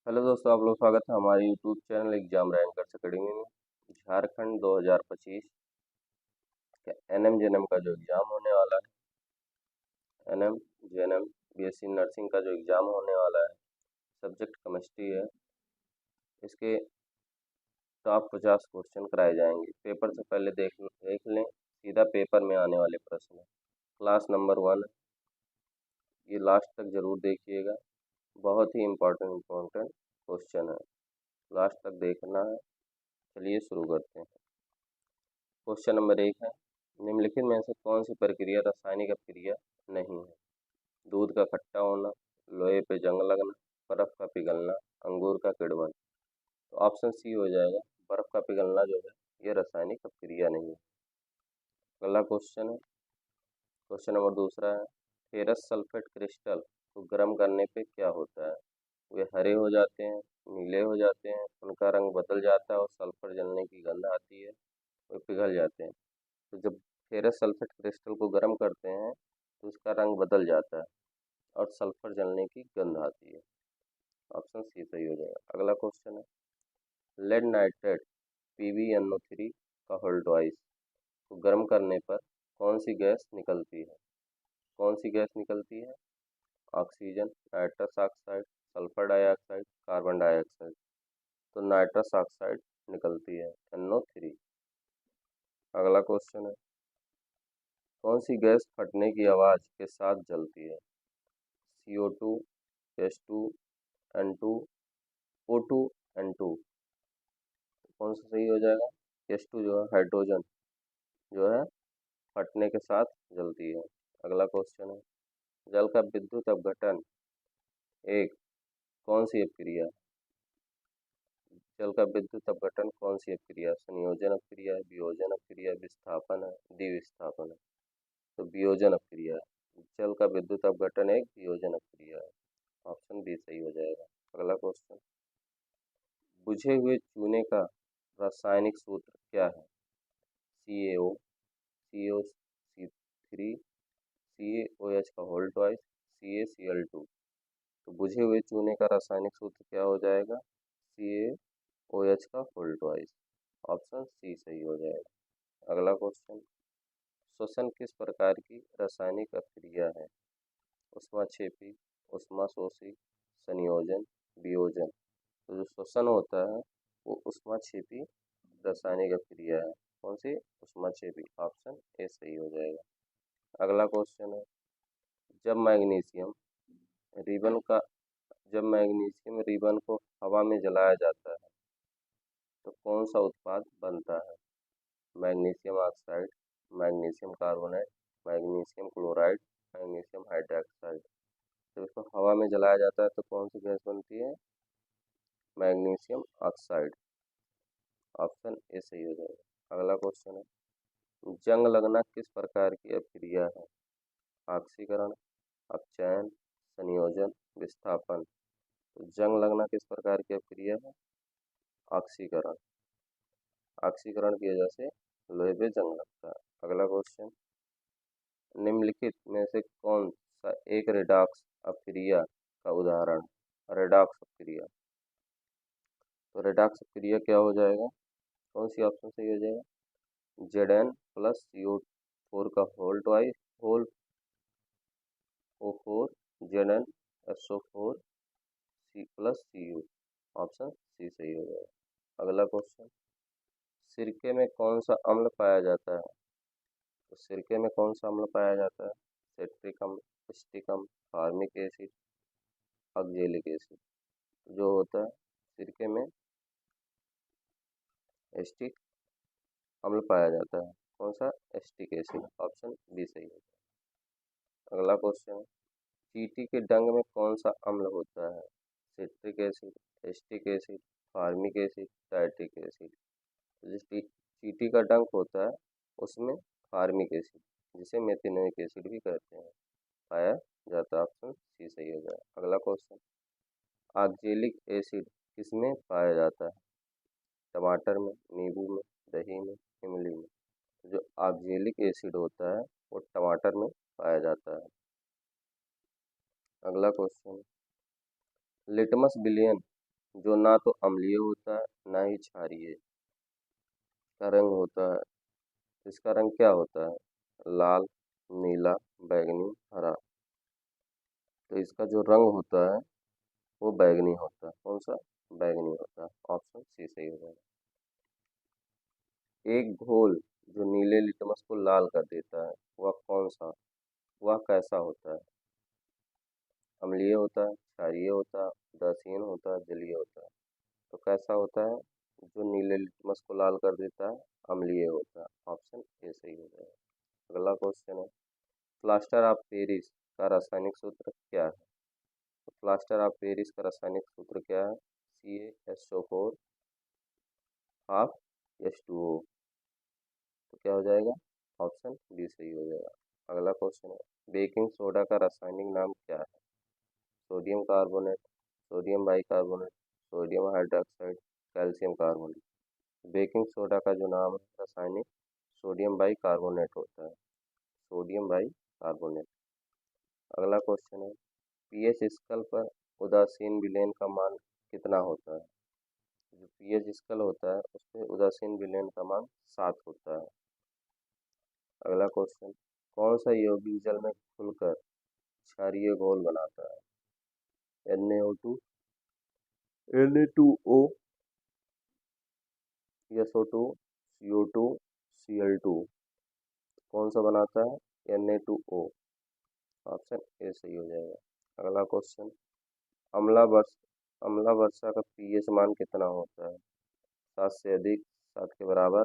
Hello दोस्तों, आप लोग स्वागत है हमारे YouTube channel exam rankers academy में। झारखंड 2025 का एनएम जेएनएम का जो एग्ज़ाम होने वाला है, एनएम जेएनएम बीएससी नर्सिंग का जो एग्ज़ाम होने वाला है, सब्जेक्ट केमिस्ट्री है। इसके टॉप 50 क्वेश्चन कराए जाएंगे। पेपर से पहले देख लें, सीधा पेपर में आने वाले प्रश्न है। क्लास नंबर 1 है, ये लास्ट तक जरूर देखिएगा, बहुत ही इम्पोर्टेंट क्वेश्चन है, लास्ट तक देखना है। चलिए शुरू करते हैं। क्वेश्चन नंबर 1 है, निम्नलिखित में से कौन सी प्रक्रिया रासायनिक अभिक्रिया नहीं है? दूध का खट्टा होना, लोहे पे जंग लगना, बर्फ का पिघलना, अंगूर का किण्वन। तो ऑप्शन सी हो जाएगा, बर्फ का पिघलना जो है ये रासायनिक अभिक्रिया नहीं है। अगला क्वेश्चन है, क्वेश्चन नंबर 2 है, फेरस सल्फेट क्रिस्टल को गर्म करने पे क्या होता है? वे हरे हो जाते हैं, नीले हो जाते हैं, उनका रंग बदल जाता है और सल्फर जलने की गंध आती है, वे पिघल जाते हैं। तो जब फेरस सल्फेट क्रिस्टल को गर्म करते हैं तो उसका रंग बदल जाता है और सल्फर जलने की गंध आती है। ऑप्शन सी सही हो जाएगा। अगला क्वेश्चन है, लेड नाइट्रेट PbNO3 का होल्डवाइज को गर्म करने पर कौन सी गैस निकलती है? कौन सी गैस निकलती है? Oxygen, nitrous oxide, sulphur dioxide, carbon dioxide. तो नाइट्रस ऑक्साइड निकलती है, NO3। अगला क्वेश्चन है, कौन सी गैस फटने की आवाज़ के साथ जलती है? CO2, H2, N2, O2, N2। कौन सा सही हो जाएगा? H2 जो है हाइड्रोजन जो है फटने के साथ जलती है। अगला क्वेश्चन है, जल का विद्युत अपघटन एक कौन सी अपक्रिया है? जल का विद्युत अपघटन कौन सी अपक्रिया? संयोजन अपक्रिया है, वियोजन अपक्रिया है, विस्थापन है, द्विविस्थापन है। तो वियोजन अपक्रिया है। जल का विद्युत अपघटन एक वियोजन अपक्रिया है। ऑप्शन बी सही हो जाएगा। अगला क्वेश्चन, बुझे हुए चूने का रासायनिक सूत्र क्या है? CaO, CaO3, CaOH का होल ट्वाइस, CaCl2। तो बुझे हुए चूने का रासायनिक सूत्र क्या हो जाएगा? CaOH का होल ट्वाइस। ऑप्शन सी सही हो जाएगा। अगला क्वेश्चन, श्वसन किस प्रकार की रासायनिक अभिक्रिया है? ऊष्माक्षेपी, ऊष्माशोषी, संयोजन, वियोजन। तो जो श्वसन होता है वो ऊष्माक्षेपी रासायनिक अभिक्रिया है। कौन सी? ऊष्माक्षेपी। ऑप्शन ए सही हो जाएगा। अगला क्वेश्चन है, जब मैग्नीशियम रिबन का जब मैग्नीशियम रिबन को हवा में जलाया जाता है तो कौन सा उत्पाद बनता है? Magnesium oxide, magnesium carbonate, magnesium chloride, magnesium hydroxide. जब इसको हवा में जलाया जाता है तो कौन सी गैस बनती है? Magnesium oxide. ऑप्शन ए सही हो जाएगा। अगला क्वेश्चन है, जंग लगना किस प्रकार की अभिक्रिया है? ऑक्सीकरण, अपचयन, संयोजन, विस्थापन। तो जंग लगना किस प्रकार की अभिक्रिया है? ऑक्सीकरण। ऑक्सीकरण की वजह से लोहे पे जंग लगता है। अगला क्वेश्चन, निम्नलिखित में से कौन सा एक रेडॉक्स अपक्रिया का उदाहरण? रेडॉक्स अपक्रिया। तो रेडॉक्स अपक्रिया क्या हो जाएगा? कौन सी ऑप्शन सही हो जाएगा? Zn+CO4 का whole twice, whole O4, ZnSO4 C+Cu। Option C सही हो जाएगा। अगला क्वेश्चन, सिरके में कौन सा अम्ल पाया जाता है? तो सिरके में कौन सा अम्ल पाया जाता है? सिट्रिक अम्ल, स्टिक अम्ल, फार्मिक एसिड, ऑक्जेलिक एसिड। जो होता है सिरके में एस्टिक अम्ल पाया जाता है। कौन सा? Acetic acid. ऑप्शन बी सही है। अगला क्वेश्चन है, चींटी के डंक में कौन सा अम्ल होता है? Citric acid, acetic acid, formic acid, citric acid. तो जिस चींटी का डंक होता है उसमें फार्मिक एसिड, जिसे मेथिओनिक एसिड भी कहते हैं, पाया जाता है। ऑप्शन सी सही हो जाए। अगला क्वेश्चन, ऑक्जेलिक एसिड किसमें पाया जाता है? टमाटर में, नींबू में, दही में, इमली में। जो ऑक्जेलिक एसिड होता है वो टमाटर में पाया जाता है। अगला क्वेश्चन, लिटमस विलयन जो ना तो अम्लीय होता है ना ही क्षारीय का रंग होता है। इसका रंग क्या होता है? लाल, नीला, बैंगनी, हरा। तो इसका जो रंग होता है वो बैंगनी होता है। कौन सा? बैंगनी होता है। ऑप्शन सी सही हो जाएगा। एक घोल जो नीले लिटमस को लाल कर देता है वह कौन सा, वह कैसा होता है? अम्लीय होता है, क्षारीय होता है, उदासीन होता है, जलीय होता है। तो कैसा होता है जो नीले लिटमस को लाल कर देता है? अम्लीय होता है। ऑप्शन ए सही हो जाएगा। अगला क्वेश्चन है, प्लास्टर ऑफ पेरिस का रासायनिक सूत्र क्या है? तो प्लास्टर ऑफ पेरिस का रासायनिक सूत्र क्या है? CaSO4 half H2O। तो क्या हो जाएगा? ऑप्शन बी सही हो जाएगा। अगला क्वेश्चन है, बेकिंग सोडा का रासायनिक नाम क्या है? Sodium carbonate, sodium bicarbonate, sodium hydroxide, calcium carbonate. Baking soda का जो नाम है रासायनिक, सोडियम बाइकार्बोनेट होता है। Sodium bicarbonate. अगला क्वेश्चन है, पीएच स्केल पर उदासीन विलेन का मान कितना होता है? जो पीएच स्केल होता है उस पर उदासीन विलेन का मान 7 होता है। अगला क्वेश्चन, कौन सा यौगिक जल में घुलकर क्षारीय घोल बनाता है? NaO2, Na2O, SO2, CO2, Cl2। कौन सा बनाता है? Na2O। ऑप्शन ए सही हो जाएगा। अगला क्वेश्चन, अम्ला वर्ष अम्ला वर्षा का पीएच मान कितना होता है? 7 से अधिक, 7 के बराबर,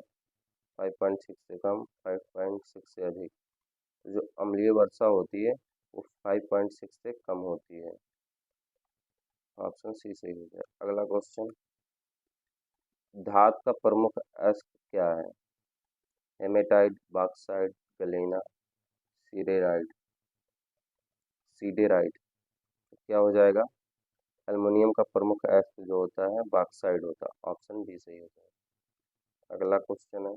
5.6 से कम, 5.6 से अधिक। जो अम्लीय वर्षा होती है वो 5.6 से कम होती है। ऑप्शन सी सही हो जाए। अगला क्वेश्चन, धातु का प्रमुख अयस्क क्या है? Haematite, bauxite, galena, siderite. Siderite. क्या हो जाएगा? एल्युमिनियम का प्रमुख अयस्क जो होता है बॉक्साइट होता है। ऑप्शन बी सही हो जाएगा। अगला क्वेश्चन है,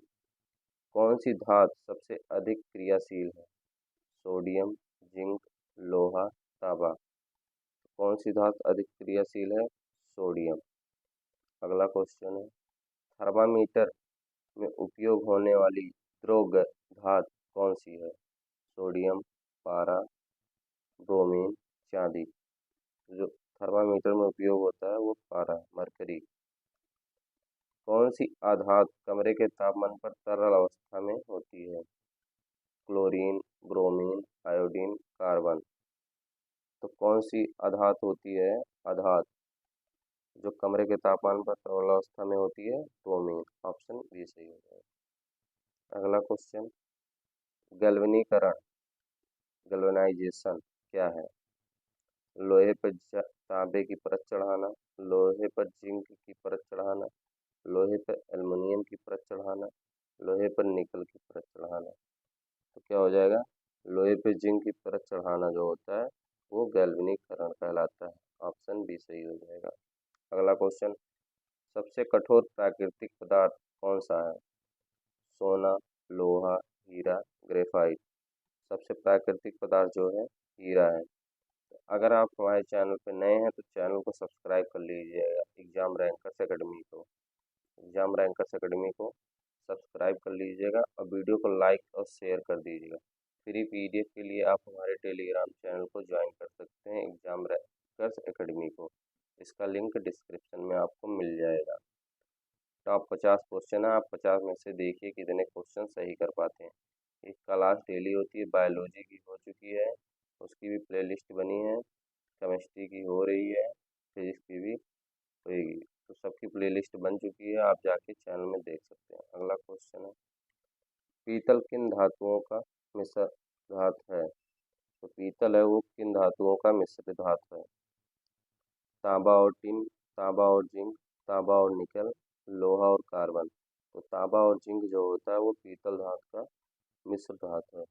कौन सी धातु सबसे अधिक क्रियाशील है? सोडियम, जिंक, लोहा, तांबा। कौन सी धातु अधिक क्रियाशील है? सोडियम। अगला क्वेश्चन है, थर्मामीटर में उपयोग होने वाली धातु कौन सी है? सोडियम, पारा, ब्रोमीन, चांदी। जो थर्मामीटर में उपयोग होता है वो पारा, मरकरी। कौन सी अधातु कमरे के तापमान पर तरल अवस्था में होती है? Chlorine, bromine, iodine, carbon. तो कौन सी अधातु होती है? अधातु जो कमरे के तापमान पर तरल अवस्था में होती है? ब्रोमीन। ऑप्शन बी सही हो जाएगा। अगला क्वेश्चन, गैल्वेनीकरण, गैल्वेनाइजेशन क्या है? लोहे पर तांबे की परत चढ़ाना, लोहे पर जिंक की परत चढ़ाना, लोहे पर एल्युमिनियम की परत चढ़ाना, लोहे पर निकल की परत चढ़ाना। तो क्या हो जाएगा? लोहे पे जिंक की परत चढ़ाना जो होता है वो गैल्वेनीकरण कहलाता है। ऑप्शन बी सही हो जाएगा। अगला क्वेश्चन, सबसे कठोर प्राकृतिक पदार्थ कौन सा है? सोना, लोहा, हीरा, ग्रेफाइट। सबसे प्राकृतिक पदार्थ जो है हीरा है। अगर आप हमारे चैनल पर नए हैं तो चैनल को सब्सक्राइब कर लीजिएगा। एग्जाम रैंकर्स एकेडमी को सब्सक्राइब कर लीजिएगा और वीडियो को लाइक और शेयर कर दीजिएगा। फ्री पीडीएफ के लिए आप हमारे टेलीग्राम चैनल को ज्वाइन कर सकते हैं, एग्जाम रैंकर्स एकेडमी को। इसका लिंक डिस्क्रिप्शन में आपको मिल जाएगा। टॉप 50 क्वेश्चन है, आप 50 में से देखिए कितने क्वेश्चन सही कर पाते हैं। एक क्लास डेली होती है, बायोलॉजी की हो चुकी है, उसकी भी प्लेलिस्ट बनी है, केमिस्ट्री की हो रही है, फिजिक्स की भी होगी। तो सबकी प्लेलिस्ट बन चुकी है, आप जाके चैनल में देख सकते हैं। अगला क्वेश्चन है, पीतल किन धातुओं का मिश्र धातु है? तो पीतल है वो किन धातुओं का मिश्र धातु है? तांबा और टिन, तांबा और जिंक, तांबा और निकल, लोहा और कार्बन। तो तांबा और जिंक जो होता है वो पीतल धातु का मिश्र धातु है।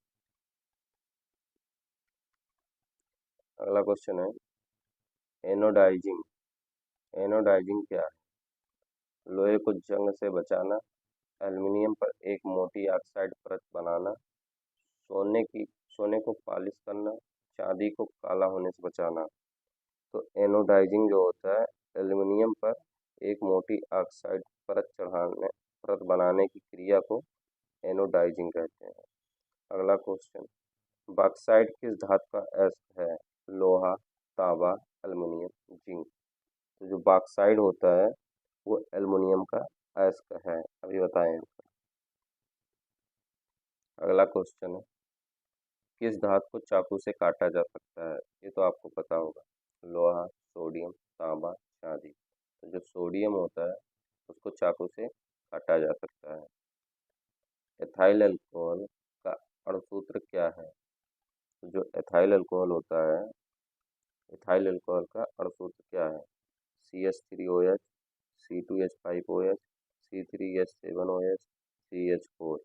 अगला क्वेश्चन है, एनोडाइजिंग। एनोडाइजिंग क्या है? लोहे को जंग से बचाना, एल्युमिनियम पर एक मोटी ऑक्साइड परत बनाना, सोने को पॉलिश करना, चांदी को काला होने से बचाना। तो एनोडाइजिंग जो होता है एल्युमिनियम पर एक मोटी ऑक्साइड परत बनाने की क्रिया को एनोडाइजिंग कहते हैं। अगला क्वेश्चन, बॉक्साइट किस धातु का एसिड है? लोहा, तांबा, एल्युमिनियम, जिंक। तो जो बॉक्साइट होता है वो एल्युमिनियम का अयस्क है, अभी बताएं। अगला क्वेश्चन है, किस धातु को चाकू से काटा जा सकता है? ये तो आपको पता होगा, लोहा, सोडियम, तांबा, चांदी। तो जो सोडियम होता है उसको चाकू से काटा जा सकता है। एथाइल अल्कोहल का अणुसूत्र क्या है? तो जो एथाइल अल्कोहल होता है, एथाइल अल्कोहल का अणुसूत्र क्या है? CH3OH, C2H5OH, C3H7OH, CH4।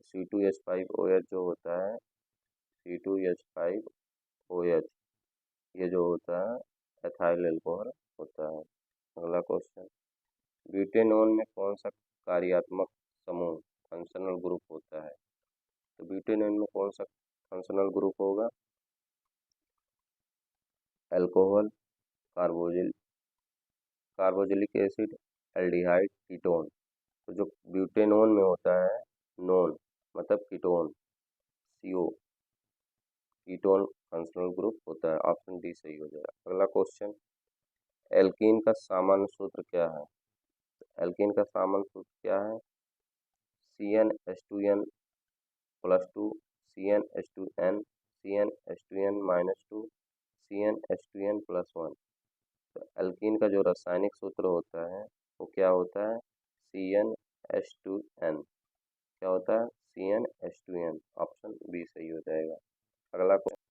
C2H5OH जो होता है, C2H5OH ये जो होता है एथाइल अल्कोहल होता है। अगला क्वेश्चन, ब्यूटेनॉन में कौन सा कार्यात्मक समूह फंक्शनल ग्रुप होता है? तो ब्यूटेनॉन में कौन सा फंक्शनल ग्रुप होगा? Alcohol, carboxylic acid, aldehyde, ketone. तो जो ब्यूटेनॉन में होता है, नॉन मतलब ketone, CO, ketone functional group होता है। ऑप्शन डी सही हो जाएगा। अगला क्वेश्चन, एल्कीन का सामान्य सूत्र क्या है? एल्कीन का सामान्य सूत्र क्या है? CnH2n plus 2, CnH2n, CnH2n minus 2, CnH2n plus 1। तो एल्कीन का जो रासायनिक सूत्र होता है वो क्या होता है? CnH2n। क्या होता है? CnH2n। ऑप्शन बी सही हो जाएगा। अगला क्वेश्चन,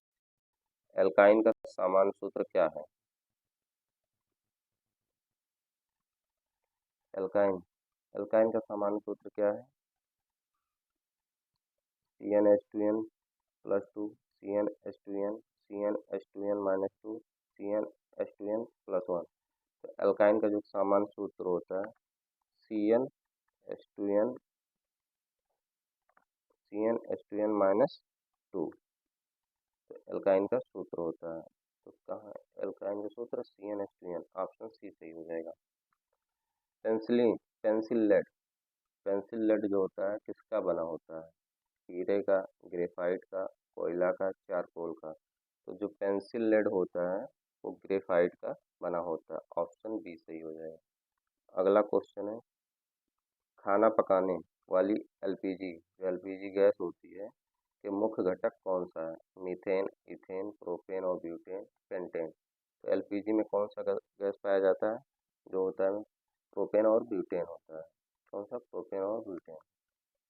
एल्काइन का सामान्य सूत्र क्या है? एल्काइन का सामान्य सूत्र क्या है? CnH2n plus 2, CnH2n, CnH2n minus 2, CnH2n plus 1। तो एल्काइन का जो सामान्य सूत्र होता है CnH2n, CnH2n माइनस 2। तो एल्काइन का सूत्र होता है, तो कहाँ एल्काइन का सूत्र? CnH2n। ऑप्शन सी सही हो जाएगा। पेंसिल लेड, पेंसिल लेड जो होता है किसका बना होता है? हीरे का, ग्रेफाइट का, कोयला का, चारकोल का। तो जो पेंसिल लेड होता है वो ग्रेफाइट का बना होता है। ऑप्शन बी सही हो जाएगा। अगला क्वेश्चन है, खाना पकाने वाली LPG, जो LPG गैस होती है के मुख्य घटक कौन सा है? मीथेन, इथेन, प्रोपेन और ब्यूटेन, पेंटेन। तो LPG में कौन सा गैस पाया जाता है? जो होता है प्रोपेन और ब्यूटेन होता है। कौन सा? प्रोपेन और ब्यूटेन।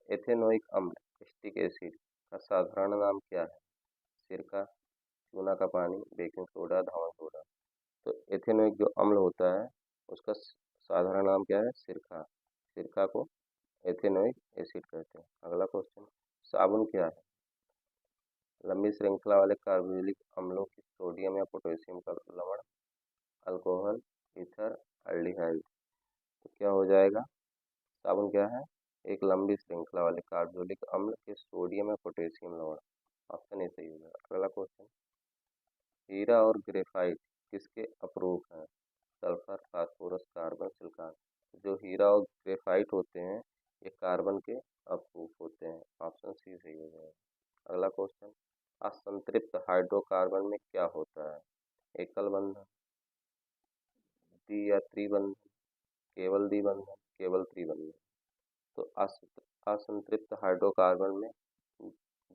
एथेनोइक अम्ल, एसिटिक एसिड का साधारण नाम क्या है? सिरका, चूना का पानी, बेकिंग सोडा, धावन सोडा। तो एथेनोइक जो अम्ल होता है उसका साधारण नाम क्या है? सिरका। सिरका को एथेनोइक एसिड कहते हैं। अगला क्वेश्चन, साबुन क्या है? लंबी श्रृंखला वाले कार्बोक्सिलिक अम्लों की सोडियम या पोटेशियम का लवण, अल्कोहल, ईथर, एल्डिहाइड। तो क्या हो जाएगा? साबुन क्या है? एक लंबी श्रृंखला वाले कार्बोक्सिलिक अम्ल के सोडियम या पोटेशियम लवण। ऑप्शन ए सही हो जाएगा। अगला क्वेश्चन, हीरा और ग्रेफाइट किसके अपरूप हैं? Sulphur, phosphorus, carbon, silicon. जो हीरा और ग्रेफाइट होते हैं ये कार्बन के अपरूप होते हैं। ऑप्शन सी सही हो जाएगा। अगला क्वेश्चन, असंतृप्त हाइड्रोकार्बन में क्या होता है? एकल बंधन, द्वि या त्रिबंधन, केवल द्विबंधन, केवल त्रिबंधन। तो असंतृप्त हाइड्रोकार्बन में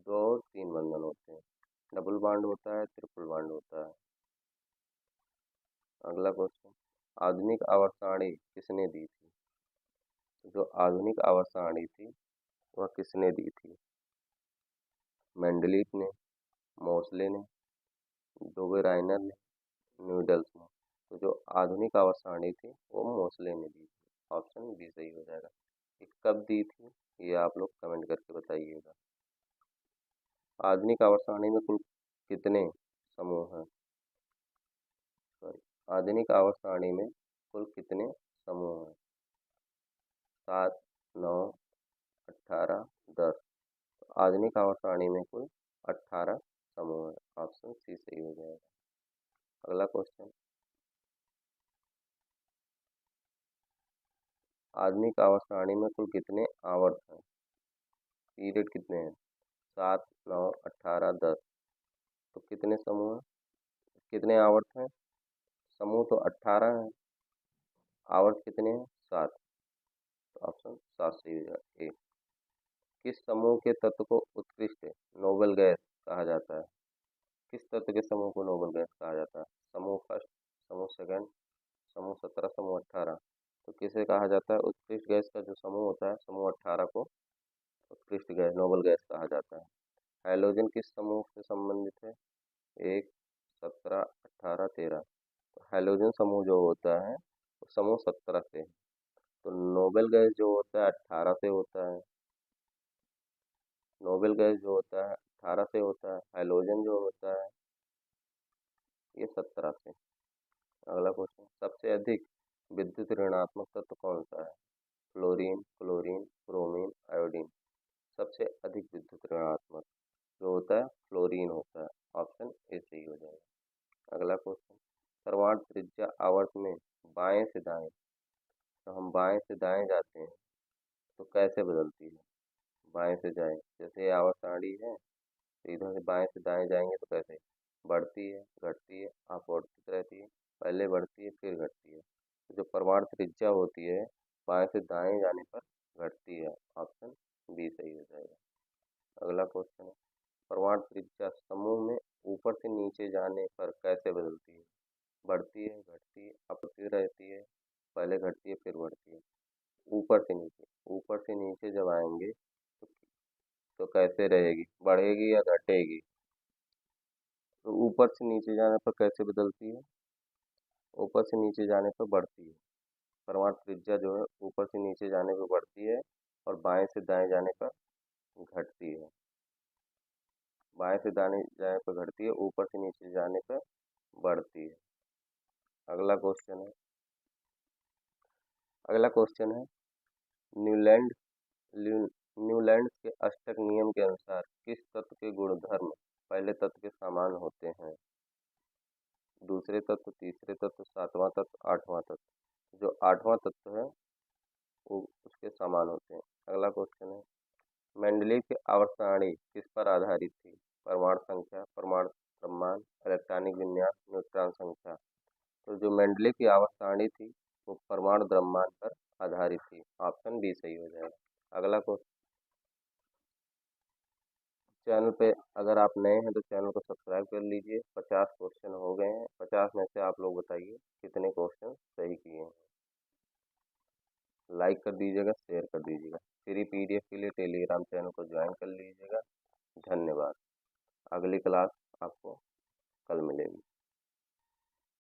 2 और 3 बंधन होते हैं। डबल बॉन्ड होता है, ट्रिपल बॉन्ड होता है। अगला क्वेश्चन, आधुनिक आवर्त सारणी किसने दी थी? जो आधुनिक आवर्त सारणी थी वह किसने दी थी? मेंडलीफ ने, मोसले ने, डोबेराइनर ने, न्यूडल्स ने। तो जो आधुनिक आवर्त सारणी थी वो मोसले ने दी थी। ऑप्शन बी सही हो जाएगा। ये कब दी थी ये आप लोग कमेंट करके बताइएगा। आधुनिक आवर्त सारणी में कुल कितने समूह हैं? सॉरी, आधुनिक आवर्त सारणी में कुल कितने समूह हैं? 7, 9, 18, 10। तो आधुनिक आवर्त सारणी में कुल 18 समूह है। ऑप्शन सी सही हो जाएगा। अगला क्वेश्चन, आधुनिक आवर्त सारणी में कुल कितने आवर्त हैं? पीरियड कितने हैं? 7, 9, 18, 10। तो कितने समूह हैं? कितने आवर्त हैं? समूह तो 18 हैं, आवर्त कितने हैं? 7। तो ऑप्शन 7 सही हो जाएगा ए। किस समूह के तत्व को उत्कृष्ट नोबेल गैस कहा जाता है? किस तत्व के समूह को नोबेल गैस कहा जाता है? समूह फर्स्ट, समूह सेकंड, समूह 17, समूह 18। तो किसे कहा जाता है? उत्कृष्ट गैस का जो समूह होता है, समूह 18 को उत्कृष्ट गैस नोबेल गैस कहा जाता है। हाइड्रोजन किस समूह से संबंधित है? 1, 17, 18, 13। तो हाइड्रोजन समूह जो होता है वो समूह 17 से है। तो नोबेल गैस जो होता है 18 से होता है। नोबेल गैस जो होता है 18 से होता है। हाइड्रोजन जो होता है ये 17 से। अगला क्वेश्चन, सबसे अधिक विद्युत ऋणात्मक तत्व कौन सा है? Fluorine, chlorine, bromine, iodine. सबसे अधिक विद्युत ऋणात्मक जो होता है फ्लोरीन होता है। ऑप्शन ए सही हो जाएगा। अगला क्वेश्चन, सर्वार्थ त्रिज्या आवर्त में बाएं से दाएं, तो हम बाएं से दाएं जाते हैं तो कैसे बदलती है? बाएं से जाएं, जैसे ये आवर्त सारणी है तो इधर से बाएं से दाएं जाएंगे तो कैसे बढ़ती है, घटती है, अपवर्तित रहती है, पहले बढ़ती है फिर घटती है। तो जो परमाणु त्रिज्या होती है बाएं से दाएं जाने पर घटती है। ऑप्शन बी सही हो जाएगा। अगला क्वेश्चन है, परमाणु त्रिज्या समूह में ऊपर से नीचे जाने पर कैसे बदलती है? बढ़ती है, घटती है, अपवर्तित रहती है, पहले घटती है फिर बढ़ती है। ऊपर से नीचे, ऊपर से नीचे जब आएंगे तो कैसे रहेगी, बढ़ेगी या घटेगी? तो ऊपर से नीचे जाने पर कैसे बदलती है? ऊपर से नीचे जाने पर बढ़ती है। परमाणु त्रिज्या जो है ऊपर से नीचे जाने पर बढ़ती है और बाएं से दाएं जाने पर घटती है। बाएं से दाएं जाने पर घटती है, ऊपर से नीचे जाने पर बढ़ती है। अगला क्वेश्चन है, न्यूलैंड न्यूलैंड के अष्टक नियम के अनुसार किस तत्व के गुणधर्म पहले तत्व के समान होते हैं? दूसरे तत्व, तीसरे तत्व, सातवां तत्व, आठवां तत्व। जो आठवां तत्व है वो उसके समान होते हैं। अगला क्वेश्चन है, मेंडलीव की आवर्त सारणी किस पर आधारित थी? परमाणु संख्या, परमाणु द्रव्यमान, इलेक्ट्रॉनिक विन्यास, न्यूट्रॉन संख्या। तो जो मेंडलीव की आवर्त सारणी थी वो परमाणु द्रव्यमान पर आधारित थी। ऑप्शन बी सही हो जाएगा। अगला क्वेश्चन, चैनल पे अगर आप नए हैं तो चैनल को सब्सक्राइब कर लीजिए। 50 क्वेश्चन हो गए हैं, 50 में से आप लोग बताइए कितने क्वेश्चन सही किए हैं। लाइक कर दीजिएगा, शेयर कर दीजिएगा। फ्री पीडीएफ के लिए टेलीग्राम चैनल को ज्वाइन कर लीजिएगा। धन्यवाद। अगली क्लास आपको कल मिलेगी।